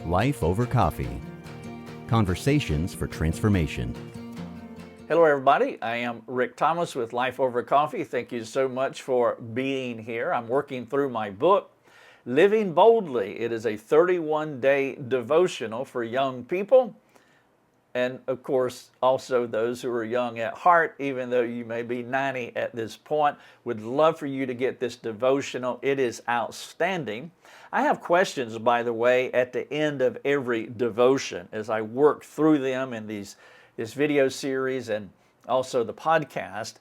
Life Over Coffee. Conversations for transformation. Hello everybody, I am Rick Thomas with Life Over Coffee. Thank you so much for being here. I'm working through my book, Living Boldly. It is a 31-day devotional for young people, and of course also those who are young at heart, even though you may be 90 at this point. Would love for you to get this devotional. It is outstanding. I have questions, by the way, at the end of every devotion as I work through them in this video series and also the podcast.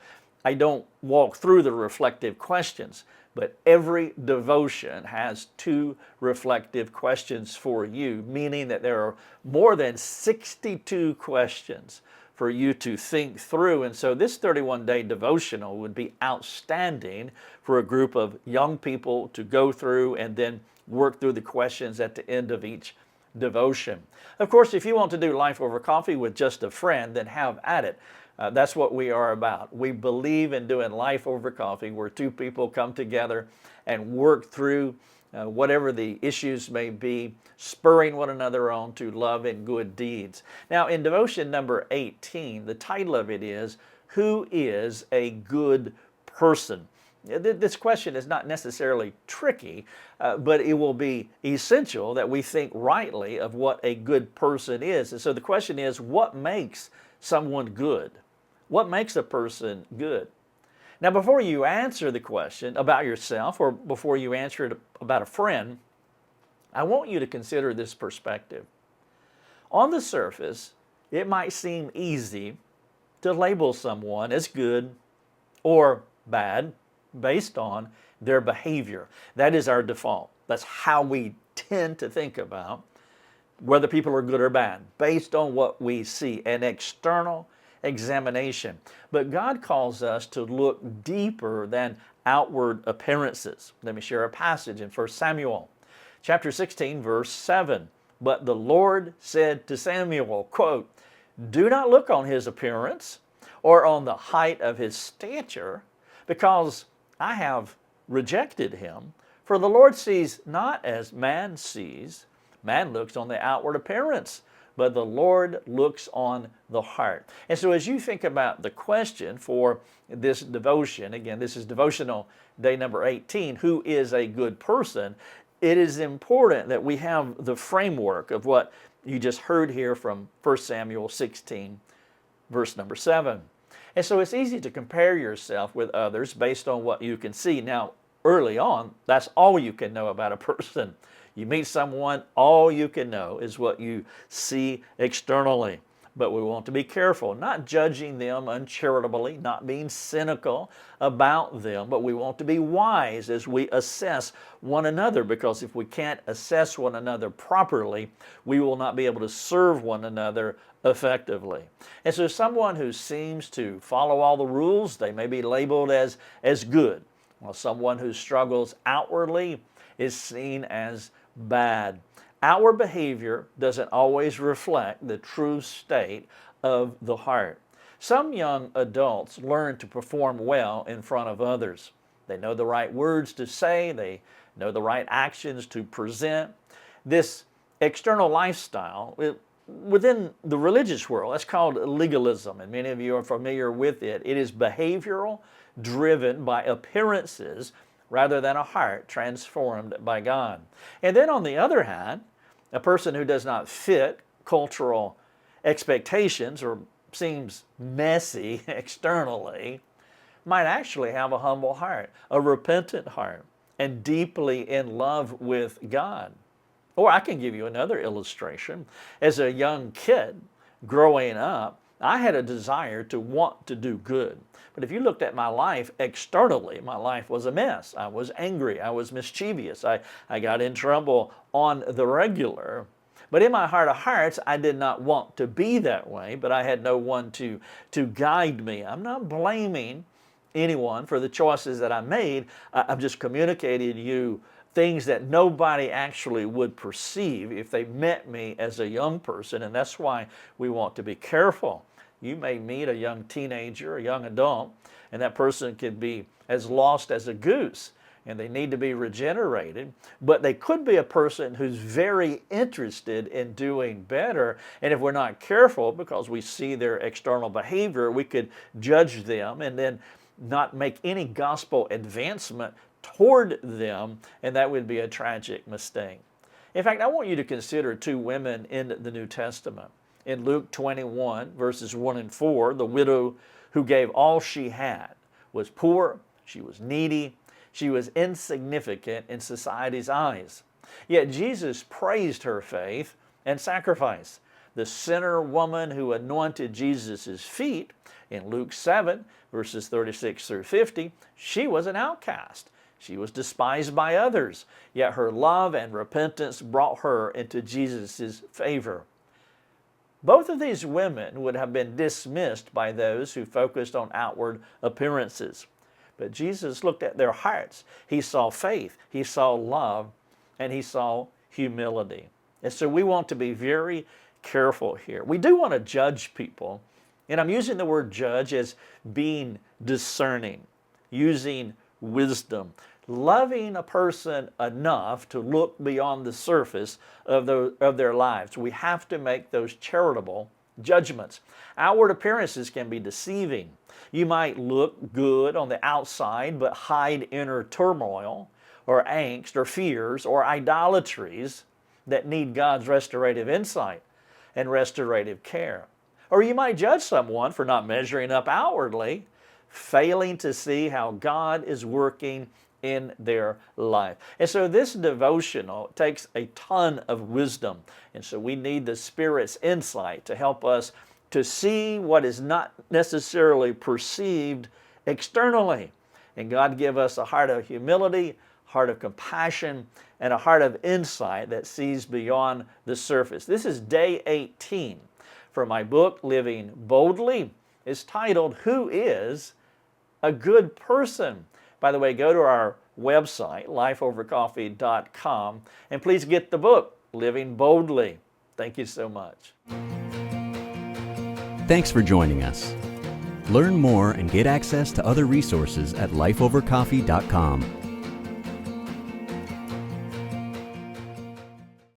I don't walk through the reflective questions, but every devotion has 2 reflective questions for you, meaning that there are more than 62 questions for you to think through. And so this 31-day devotional would be outstanding for a group of young people to go through and then work through the questions at the end of each devotion. Of course, if you want to do Life Over Coffee with just a friend, then have at it. That's what we are about. We believe in doing Life Over Coffee, where 2 people come together and work through whatever the issues may be, spurring one another on to love and good deeds. Now, in devotion number 18, the title of it is, Who is a Good Person? This question is not necessarily tricky, but it will be essential that we think rightly of what a good person is. And so the question is, what makes someone good? What makes a person good? Now, before you answer the question about yourself or before you answer it about a friend, I want you to consider this perspective. On the surface, it might seem easy to label someone as good or bad based on their behavior. That is our default. That's how we tend to think about whether people are good or bad, based on what we see, an external examination. But God calls us to look deeper than outward appearances. Let me share a passage in 1 Samuel chapter 16, verse 7. But the Lord said to Samuel, quote, "Do not look on his appearance or on the height of his stature, because I have rejected him. For the Lord sees not as man sees. Man looks on the outward appearance, but the Lord looks on the heart." And so as you think about the question for this devotion, again, this is devotional day number 18, who is a good person? It is important that we have the framework of what you just heard here from 1 Samuel 16, verse number 7. And so it's easy to compare yourself with others based on what you can see. Now, early on, that's all you can know about a person. You meet someone, all you can know is what you see externally. But we want to be careful, not judging them uncharitably, not being cynical about them, but we want to be wise as we assess one another, because if we can't assess one another properly, we will not be able to serve one another effectively. And so someone who seems to follow all the rules, they may be labeled as good, while someone who struggles outwardly is seen as bad. Outward behavior doesn't always reflect the true state of the heart. Some young adults learn to perform well in front of others. They know the right words to say, they know the right actions to present. This external lifestyle, within the religious world, that's called legalism, and many of you are familiar with it. It is behavioral, driven by appearances rather than a heart transformed by God. And then on the other hand, a person who does not fit cultural expectations or seems messy externally might actually have a humble heart, a repentant heart, and deeply in love with God. Or I can give you another illustration. As a young kid growing up, I had a desire to want to do good. But if you looked at my life externally, my life was a mess. I was angry. I was mischievous. I got in trouble on the regular. But in my heart of hearts, I did not want to be that way, but I had no one to guide me. I'm not blaming anyone for the choices that I made. I'm just communicating to you things that nobody actually would perceive if they met me as a young person, and that's why we want to be careful. You may meet a young teenager, a young adult, and that person could be as lost as a goose. and they need to be regenerated, but they could be a person who's very interested in doing better. And if we're not careful, because we see their external behavior, we could judge them and then not make any gospel advancement toward them, and that would be a tragic mistake. In fact, I want you to consider two women in the New Testament. In Luke 21, verses 1 and 4, the widow who gave all she had was poor, she was needy, she was insignificant in society's eyes. Yet Jesus praised her faith and sacrifice. The sinner woman who anointed Jesus' feet in Luke 7, verses 36 through 50, she was an outcast. She was despised by others, yet her love and repentance brought her into Jesus' favor. Both of these women would have been dismissed by those who focused on outward appearances. But Jesus looked at their hearts. He saw faith, He saw love, and He saw humility. And so we want to be very careful here. We do want to judge people, and I'm using the word judge as being discerning, using wisdom, loving a person enough to look beyond the surface of their lives. We have to make those charitable judgments. Outward appearances can be deceiving. You might look good on the outside but hide inner turmoil or angst or fears or idolatries that need God's restorative insight and restorative care. Or you might judge someone for not measuring up outwardly, failing to see how God is working in their life. And so this devotional takes a ton of wisdom. And so we need the Spirit's insight to help us to see what is not necessarily perceived externally. And God give us a heart of humility, heart of compassion, and a heart of insight that sees beyond the surface. This is day 18 for my book, Living Boldly. It's titled, Who is a Good Person? By the way, go to our website, lifeovercoffee.com, and please get the book, Living Boldly. Thank you so much. Thanks for joining us. Learn more and get access to other resources at lifeovercoffee.com.